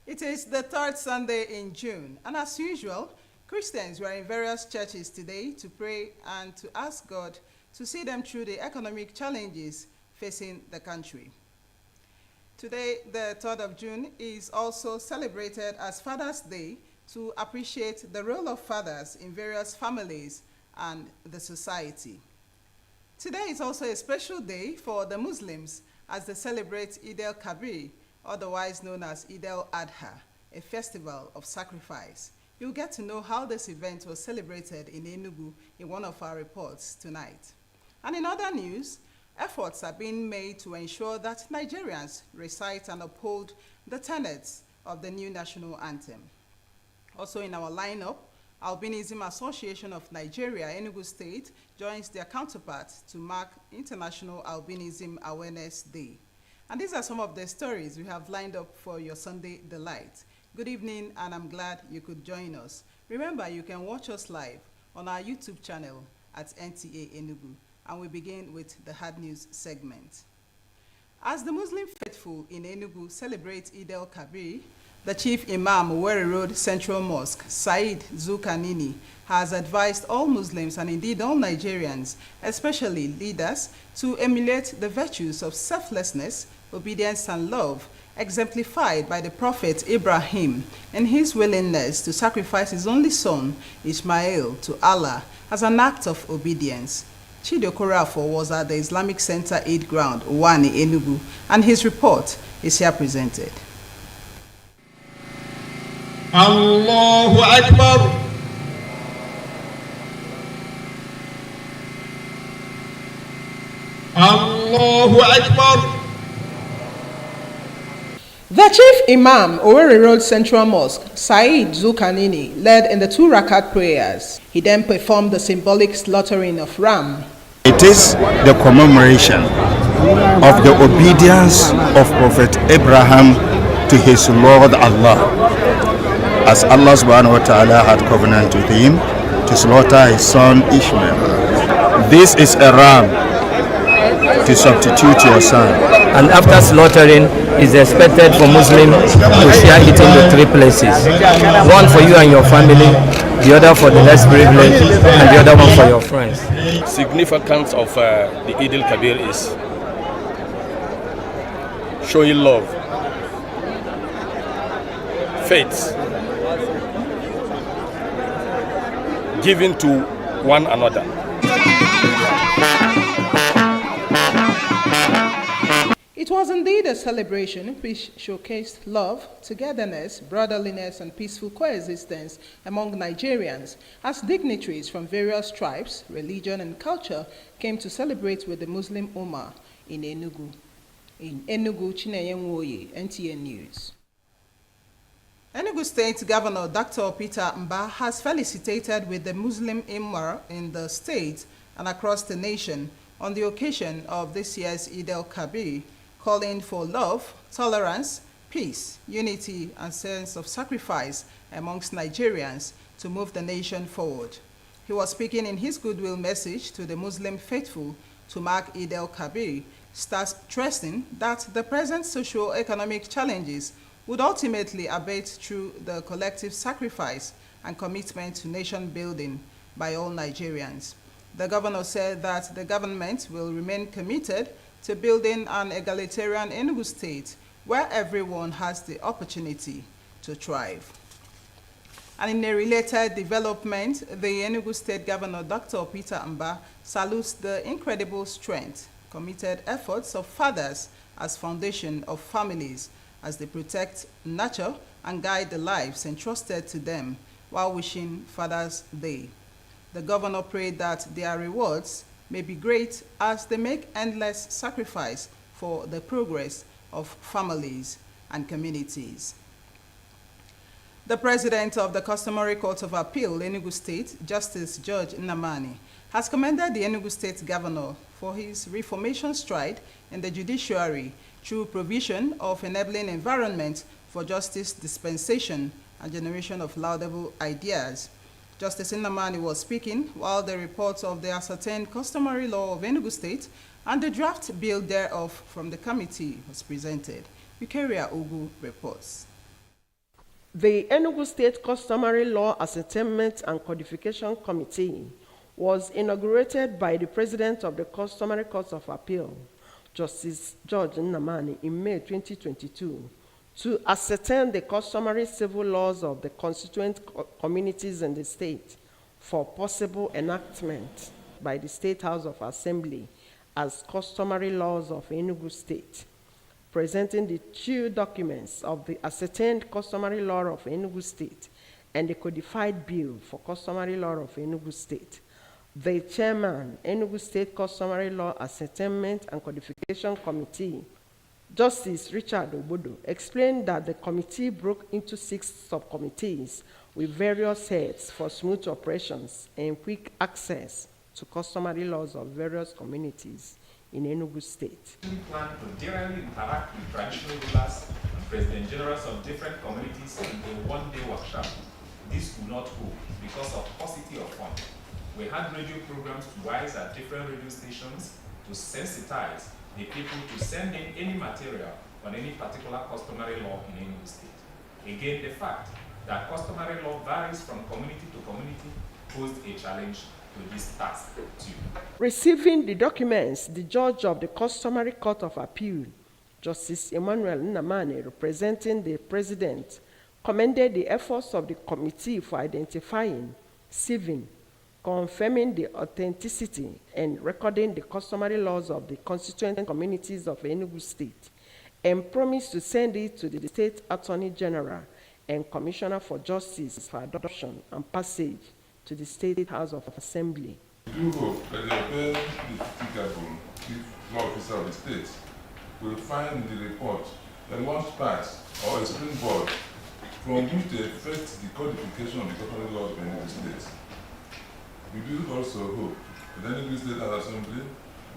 It is the third Sunday in June, and as usual, Christians were in various churches today to pray and to ask God to see them through the economic challenges facing the country. Today, the 3rd of June, is also celebrated as Father's Day to appreciate the role of fathers in various families and the society. Today is also a special day for the Muslims as they celebrate Eid al-Kabir, otherwise known as Eid al-Adha, a festival of sacrifice. You'll get to know how this event was celebrated in Enugu in one of our reports tonight. And in other news, efforts are being made to ensure that Nigerians recite and uphold the tenets of the new national anthem. Also in our lineup, Albinism Association of Nigeria, Enugu State, joins their counterpart to mark International Albinism Awareness Day. And these are some of the stories we have lined up for your Sunday delight. Good evening, and I'm glad you could join us. Remember, you can watch us live on our YouTube channel at Nta Enugu, and we begin with the hard news segment. As the Muslim faithful in Enugu celebrate Eid al-Kabir, the Chief Imam Owerri Road Central Mosque, Said Zulkarnaini, has advised all Muslims and indeed all Nigerians, especially leaders, to emulate the virtues of selflessness, obedience and love, exemplified by the Prophet Ibrahim and his willingness to sacrifice his only son, Ismail, to Allah as an act of obedience. Chidi Okorafor was at the Islamic Center Eid Ground, Owani, Enugu, and his report is here presented. Allahu Akbar. Allahu Akbar. The Chief Imam, Owerri Road Central Mosque, Said Zulkarnaini, led in the 2 rakat prayers. He then performed the symbolic slaughtering of ram. It is the commemoration of the obedience of Prophet Abraham to his Lord Allah, as Allah subhanahu wa ta'ala had covenant with him to slaughter his son Ishmael. This is a ram to substitute your son. And after slaughtering, is expected for Muslims to share it into 3 places. One for you and your family, the other for the less privileged, and the other one for your friends. Significance of the Eid al-Kabir is showing love, faith, giving to one another. It was indeed a celebration which showcased love, togetherness, brotherliness, and peaceful coexistence among Nigerians, as dignitaries from various tribes, religion, and culture came to celebrate with the Muslim Ummah in Enugu. In Enugu, Nta Enugu, NTA News. Enugu State Governor Dr. Peter Mba has felicitated with the Muslim Ummah in the state and across the nation on the occasion of this year's Eid al-Kabir, calling for love, tolerance, peace, unity, and sense of sacrifice amongst Nigerians to move the nation forward. He was speaking in his goodwill message to the Muslim faithful to mark Eid al-Kabir, stressing that the present socio-economic challenges would ultimately abate through the collective sacrifice and commitment to nation building by all Nigerians. The governor said that the government will remain committed to building an egalitarian Enugu state where everyone has the opportunity to thrive. And in a related development, the Enugu State Governor Dr. Peter Mba salutes the incredible strength, committed efforts of fathers as foundation of families as they protect, nurture, and guide the lives entrusted to them while wishing Father's Day. The governor prayed that their rewards may be great as they make endless sacrifice for the progress of families and communities. The president of the Customary Court of Appeal, Enugu State, Justice George Nnamani, has commended the Enugu State Governor for his reformation stride in the judiciary through provision of enabling environment for justice dispensation and generation of laudable ideas. Justice Nnamani was speaking while the report of the ascertained customary law of Enugu State and the draft bill thereof from the committee was presented. Nta Enugu reports. The Enugu State Customary Law Ascertainment and Codification Committee was inaugurated by the President of the Customary Court of Appeal, Justice George Nnamani, in May 2022 to ascertain the customary civil laws of the constituent communities in the state for possible enactment by the State House of Assembly as customary laws of Enugu State, presenting the two documents of the ascertained customary law of Enugu State and the codified bill for customary law of Enugu State. The chairman, Enugu State Customary Law Ascertainment and Codification Committee, Justice Richard Obodo, explained that the committee broke into 6 subcommittees with various heads for smooth operations and quick access to customary laws of various communities in Enugu State. We plan to daily interact with traditional rulers and president generals of different communities in a one-day workshop. This could not hold because of paucity of funds. We had radio programs twice at different radio stations to sensitize the people to send in any material on any particular customary law in Enugu State. Again, the fact that customary law varies from community to community posed a challenge to this task too. Receiving the documents, the judge of the Customary Court of Appeal, Justice Emmanuel Nnamani, representing the president, commended the efforts of the committee for identifying, sieving, confirming the authenticity, and recording the customary laws of the constituent communities of Enugu State, and promised to send it to the State Attorney General and Commissioner for Justice for adoption and passage to the State House of Assembly. We do hope that the very criticable chief law officer of the state will find in the report a launchpad or a springboard from which to effect the codification of the customary laws of Enugu State. We do also hope that the Enugu State Assembly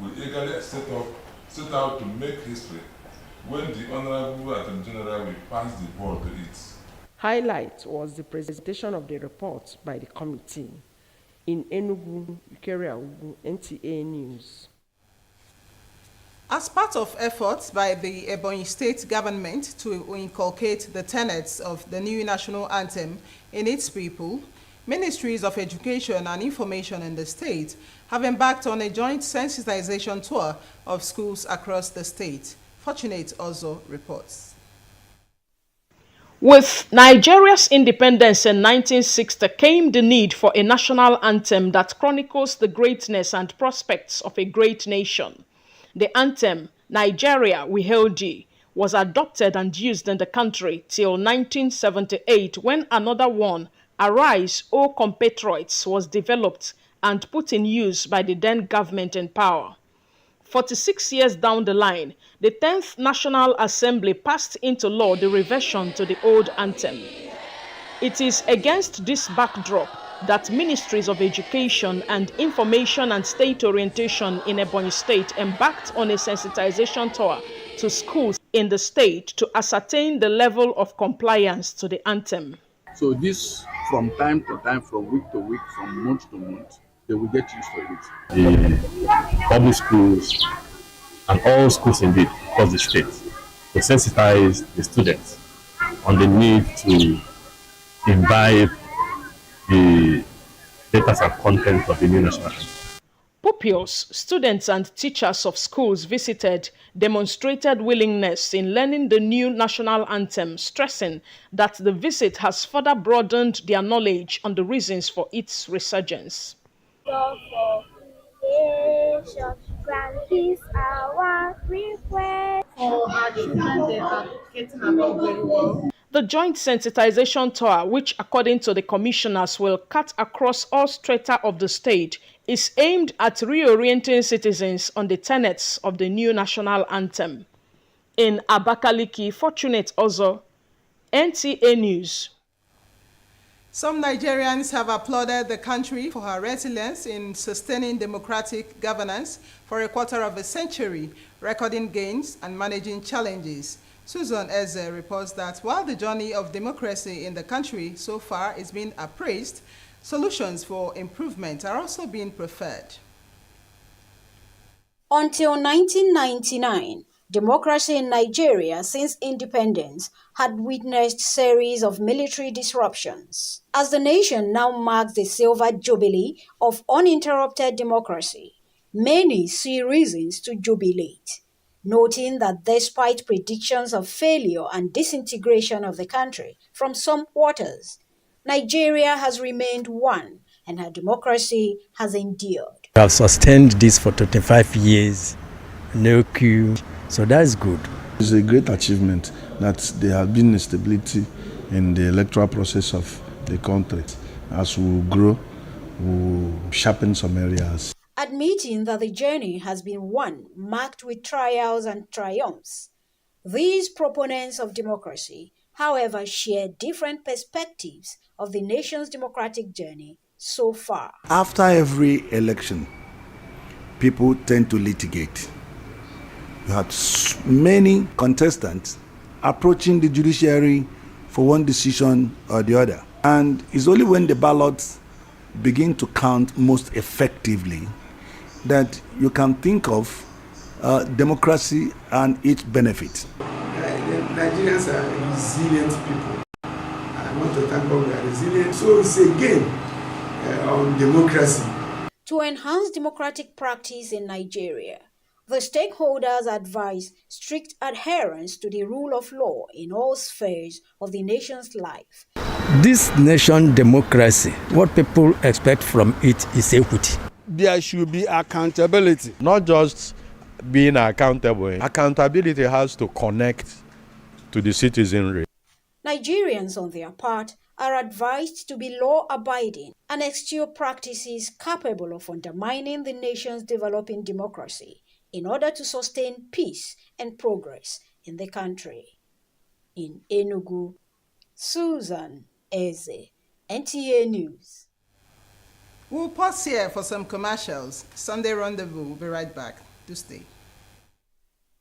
will eagerly set out to make history when the Honorable Attorney General will pass the ball to it. Highlight was the presentation of the report by the committee. In Enugu, Nta News. As part of efforts by the Ebonyi State government to inculcate the tenets of the new national anthem in its people, Ministries of Education and Information in the state have embarked on a joint sensitization tour of schools across the state. Fortunate Ozo reports. With Nigeria's independence in 1960 came the need for a national anthem that chronicles the greatness and prospects of a great nation. The anthem, Nigeria, We Hail Thee, was adopted and used in the country till 1978 when another one, Arise, O Compatriots, was developed and put in use by the then government in power. 46 years down the line, the 10th National Assembly passed into law the reversion to the old anthem. It is against this backdrop that Ministries of Education and Information and State Orientation in Ebonyi State embarked on a sensitization tour to schools in the state to ascertain the level of compliance to the anthem. So this, from time to time, from week to week, from month to month, they will get used to it. The public schools and all schools indeed across the state to sensitize the students on the need to imbibe the data and content of the new national anthem. Pupils, students and teachers of schools visited demonstrated willingness in learning the new national anthem, stressing that the visit has further broadened their knowledge on the reasons for its resurgence. Grant is our request. For our children, they are getting along very well. The joint sensitization tour, which according to the commissioners will cut across all strata of the state, is aimed at reorienting citizens on the tenets of the new national anthem. In Abakaliki, Fortunate Ozo, NTA News. Some Nigerians have applauded the country for her resilience in sustaining democratic governance for a quarter of a century, recording gains and managing challenges. Susan Eze reports that while the journey of democracy in the country so far is being appraised, solutions for improvement are also being preferred. Until 1999, democracy in Nigeria since independence had witnessed series of military disruptions. As the nation now marks the silver jubilee of uninterrupted democracy, many see reasons to jubilate, noting that despite predictions of failure and disintegration of the country from some quarters, Nigeria has remained one and her democracy has endured. We have sustained this for 25 years, no coup, so that's good. It's a great achievement that there has been stability in the electoral process of the country. As we grow, we sharpen some areas. Admitting that the journey has been one marked with trials and triumphs, these proponents of democracy, however, share different perspectives of the nation's democratic journey so far. After every election, people tend to litigate. You have many contestants approaching the judiciary for one decision or the other. And it's only when the ballots begin to count most effectively that you can think of democracy and its benefit. Nigerians are resilient people. I want to thank God we are resilient. So it's again on democracy. To enhance democratic practice in Nigeria, the stakeholders advise strict adherence to the rule of law in all spheres of the nation's life. This nation democracy, what people expect from it is equity. There should be accountability, not just being accountable. Accountability has to connect to the citizenry. Nigerians, on their part, are advised to be law-abiding and eschew practices capable of undermining the nation's developing democracy in order to sustain peace and progress in the country. In Enugu, Susan Eze, NTA News. We'll pause here for some commercials. Sunday Rendezvous will be right back. Do stay.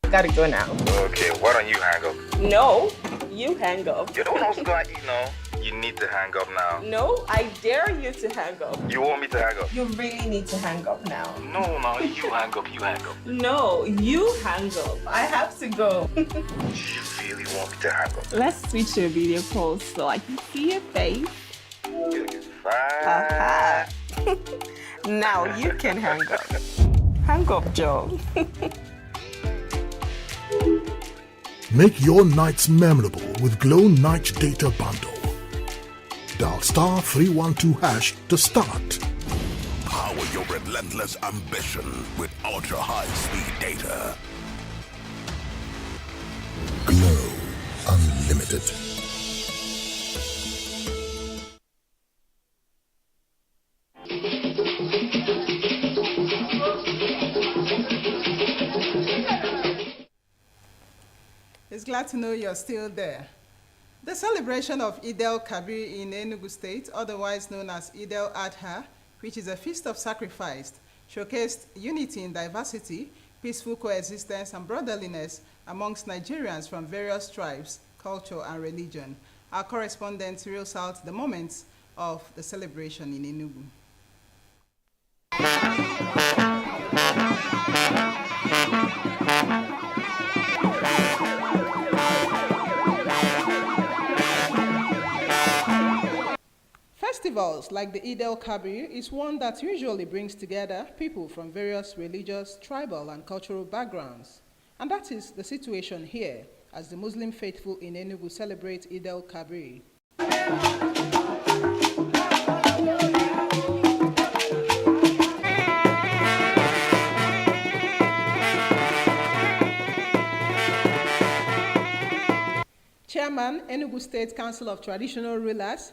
Gotta go now. Okay, why don't you hang up? No, you hang up. You're the one who's gonna eat now. You need to hang up now. No, I dare you to hang up. You want me to hang up? You really need to hang up now. No, you hang up, you hang up. No, you hang up. I have to go. You really want me to hang up? Let's switch to a video call so I can see your face. You look fine. Now you can hang up. Hang up, Joe. Make your nights memorable with Glow Night Data Bundle. Dial *312# to start. Power your relentless ambition with ultra-high-speed data. Glow Unlimited. It's glad to know you're still there. The celebration of Eid el-Kabir in Enugu State, otherwise known as Eid al-Adha, which is a feast of sacrifice, showcased unity in diversity, peaceful coexistence, and brotherliness amongst Nigerians from various tribes, culture, and religion. Our correspondent reels out the moments of the celebration in Enugu. Festivals like the Eid el-Kabir is one that usually brings together people from various religious, tribal, and cultural backgrounds. And that is the situation here as the Muslim faithful in Enugu celebrate Eid el-Kabir. Chairman Chairman, Enugu State Council of Traditional Rulers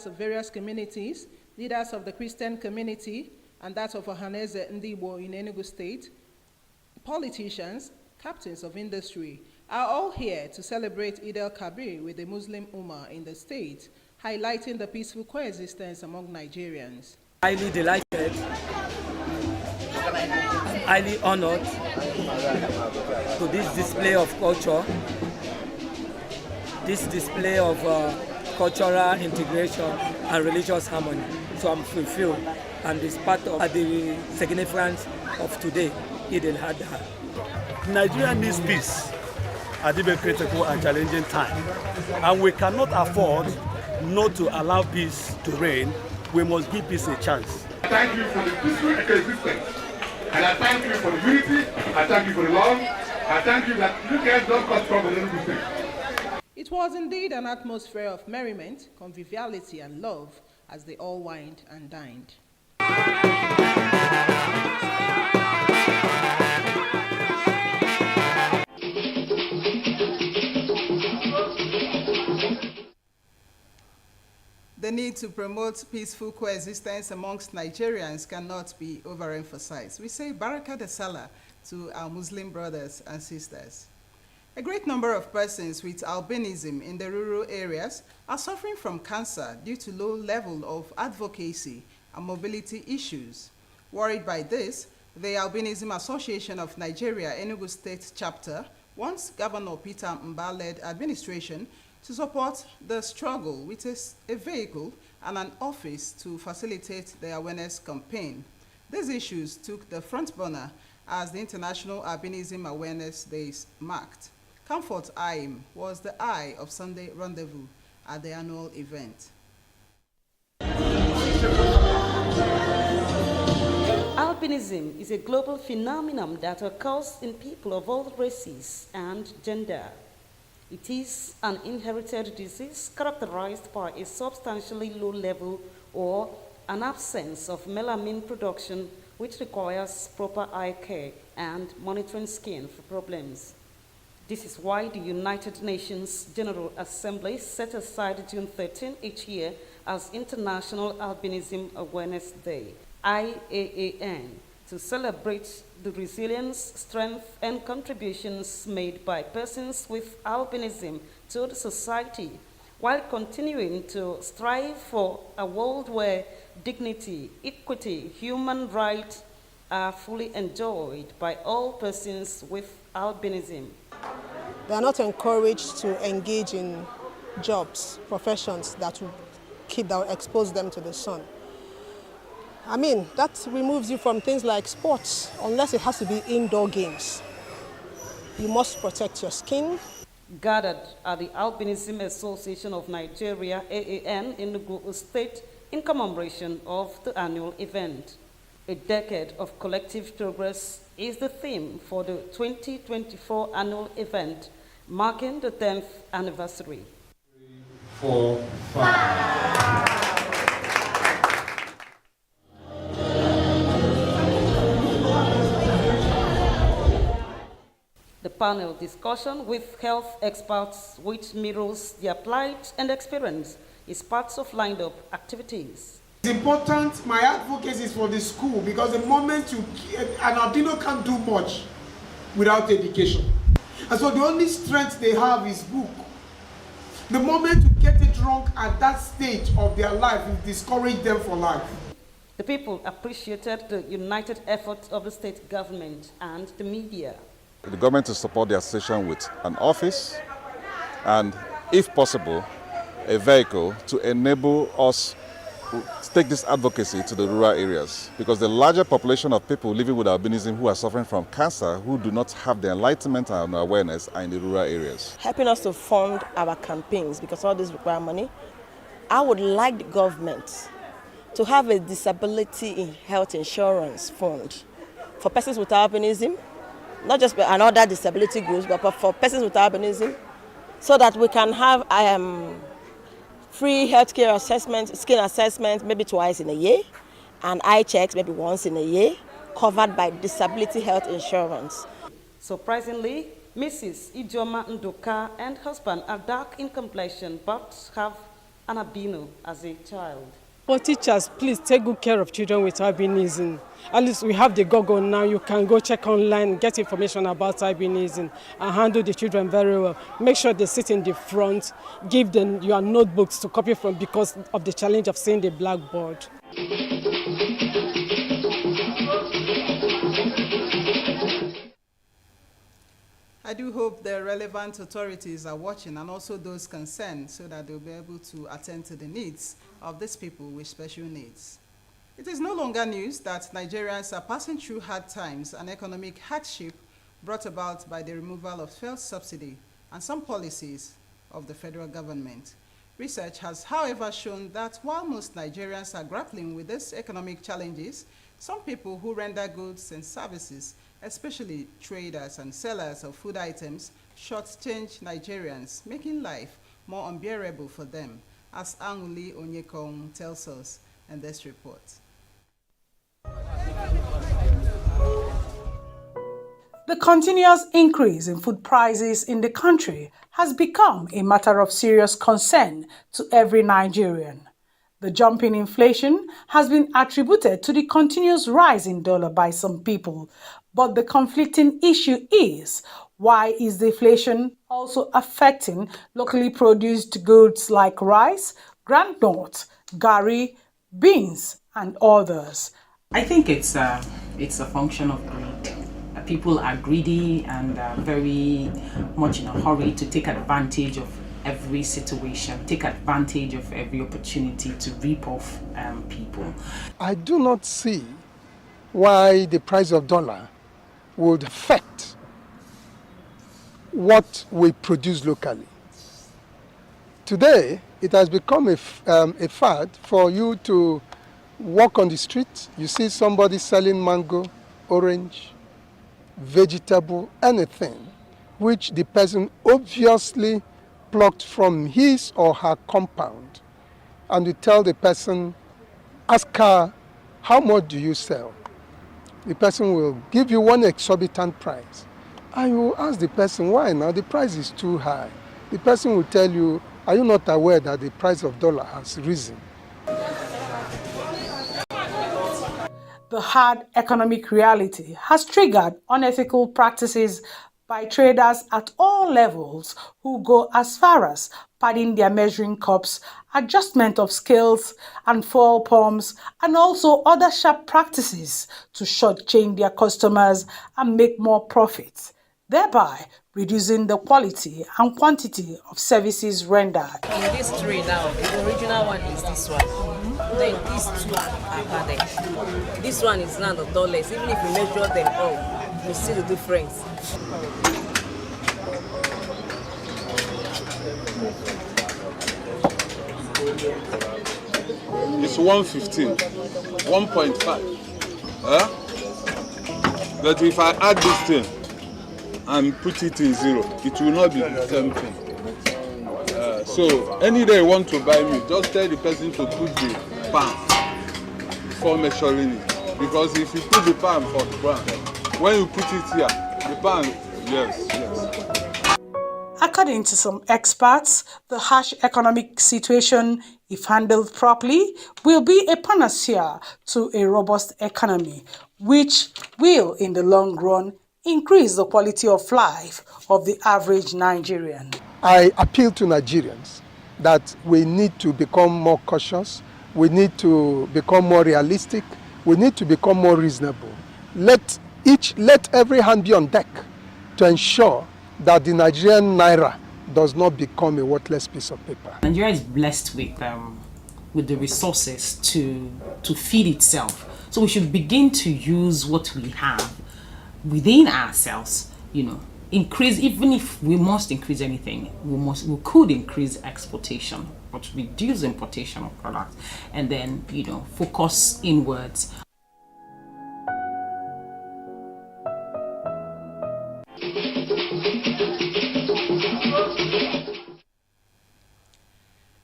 of various communities, leaders of the Christian community, and that of Ohaneze Ndigbo in Enugu State, politicians, captains of industry, are all here to celebrate Eid al-Kabir with the Muslim Ummah in the state, highlighting the peaceful coexistence among Nigerians. Highly delighted, highly honored to this display of culture, this display of cultural integration and religious harmony. So I'm fulfilled, and it's part of the significance of today, Eid al-Adha. Nigeria needs peace at a very critical and challenging time, and we cannot afford not to allow peace to reign. We must give peace a chance. Thank you for the peaceful coexistence, and I thank you for the unity, I thank you for the love, I thank you that you guys don't cause trouble in the state. It was indeed an atmosphere of merriment, conviviality, and love as they all wined and dined. The need to promote peaceful coexistence amongst Nigerians cannot be overemphasized. We say Baraka de Salah to our Muslim brothers and sisters. A great number of persons with albinism in the rural areas are suffering from cancer due to low level of advocacy and mobility issues. Worried by this, the Albinism Association of Nigeria Enugu State Chapter wants Governor Peter Mba-led administration to support the struggle with a vehicle and an office to facilitate the awareness campaign. These issues took the front burner as the International Albinism Awareness Days marked. Comfort Aim was the eye of Sunday Rendezvous at the annual event. Albinism is a global phenomenon that occurs in people of all races and gender. It is an inherited disease characterized by a substantially low level or an absence of melamine production, which requires proper eye care and monitoring skin for problems. This is why the United Nations General Assembly set aside June 13 each year as International Albinism Awareness Day, IAAN, to celebrate the resilience, strength, and contributions made by persons with albinism to the society, while continuing to strive for a world where dignity, equity, human rights are fully enjoyed by all persons with albinism. They are not encouraged to engage in jobs, professions that will expose them to the sun. I mean, that removes you from things like sports, unless it has to be indoor games. You must protect your skin. Gathered at the Albinism Association of Nigeria, AAN, in Enugu State, in commemoration of the annual event. A decade of collective progress is the theme for the 2024 annual event, marking the 10th anniversary. 3, 4, 5. The panel discussion with health experts, which mirrors their plight and experience, is part of lined-up activities. It's important, my advocacy is for the school, because the moment an albino can't do much without education. And so the only strength they have is book. The moment you get it wrong at that stage of their life, you discourage them for life. The people appreciated the united efforts of the state government and the media. The government to support the association with an office and, if possible, a vehicle to enable us to take this advocacy to the rural areas, because the larger population of people living with albinism who are suffering from cancer, who do not have the enlightenment and awareness, are in the rural areas. Helping us to fund our campaigns, because all this requires money. I would like the government to have a disability health insurance fund for persons with albinism, not just another disability groups, but for persons with albinism, so that we can have free healthcare assessment, skin assessment, maybe twice in a year, and eye checks maybe once in a year, covered by disability health insurance. Surprisingly, Mrs. Ijoma Nduka and husband are dark in complexion but have an albino as a child. For teachers, please take good care of children with albinism. At least we have the Google now. You can go check online, get information about albinism, and handle the children very well. Make sure they sit in the front. Give them your notebooks to copy from because of the challenge of seeing the blackboard. I do hope the relevant authorities are watching and also those concerned so that they'll be able to attend to the needs of these people with special needs. It is no longer news that Nigerians are passing through hard times and economic hardship brought about by the removal of fuel subsidy and some policies of the federal government. Research has, however, shown that while most Nigerians are grappling with these economic challenges, some people who render goods and services, especially traders and sellers of food items, shortchange Nigerians, making life more unbearable for them, as Anguli Onyekong tells us in this report. The continuous increase in food prices in the country has become a matter of serious concern to every Nigerian. The jump in inflation has been attributed to the continuous rise in dollar by some people, but the conflicting issue is, why is the inflation also affecting locally produced goods like rice, groundnut, garri, beans, and others? I think it's a function of greed. People are greedy and very much in a hurry to take advantage of every situation, take advantage of every opportunity to rip off people. I do not see why the price of dollar would affect what we produce locally. Today, it has become a fad for you to walk on the street, you see somebody selling mango, orange, vegetable, anything, which the person obviously plucked from his or her compound, and you tell the person, ask her, how much do you sell? The person will give you one exorbitant price. And you ask the person, why now? The price is too high. The person will tell you, are you not aware that the price of dollar has risen? The hard economic reality has triggered unethical practices by traders at all levels who go as far as padding their measuring cups, adjustment of scales and fuel pumps, and also other sharp practices to shortchange their customers and make more profits, thereby reducing the quality and quantity of services rendered. These three now, the original one is this one. Then these two are padded. This one is now the dollars. Even if we measure them all, we see the difference. It's 115, 1.5. But if I add this thing and put it in zero, it will not be the same thing. So any day you want to buy me, just tell the person to put the pound before measuring it. Because if you put the pound for the ground, when you put it here, the pound, yes. According to some experts, the harsh economic situation, if handled properly, will be a panacea to a robust economy, which will, in the long run, increase the quality of life of the average Nigerian. I appeal to Nigerians that we need to become more cautious, we need to become more realistic, we need to become more reasonable. Let every hand be on deck to ensure that the Nigerian naira does not become a worthless piece of paper. Nigeria is blessed with the resources to feed itself. So we should begin to use what we have within ourselves, increase, even if we must increase anything, we could increase exportation, but reduce importation of products, and then, focus inwards.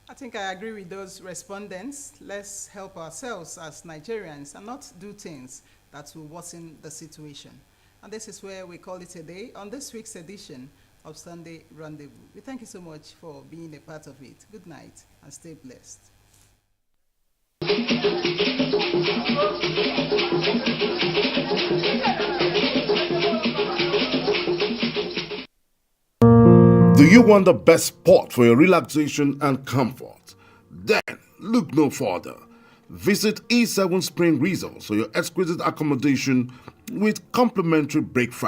I think I agree with those respondents. Let's help ourselves as Nigerians and not do things that will worsen the situation. And this is where we call it a day on this week's edition of Sunday Rendezvous. We thank you so much for being a part of it. Good night and stay blessed. Do you want the best spot for your relaxation and comfort? Then look no further. Visit E7 Spring Resort for your exquisite accommodation with complimentary breakfast.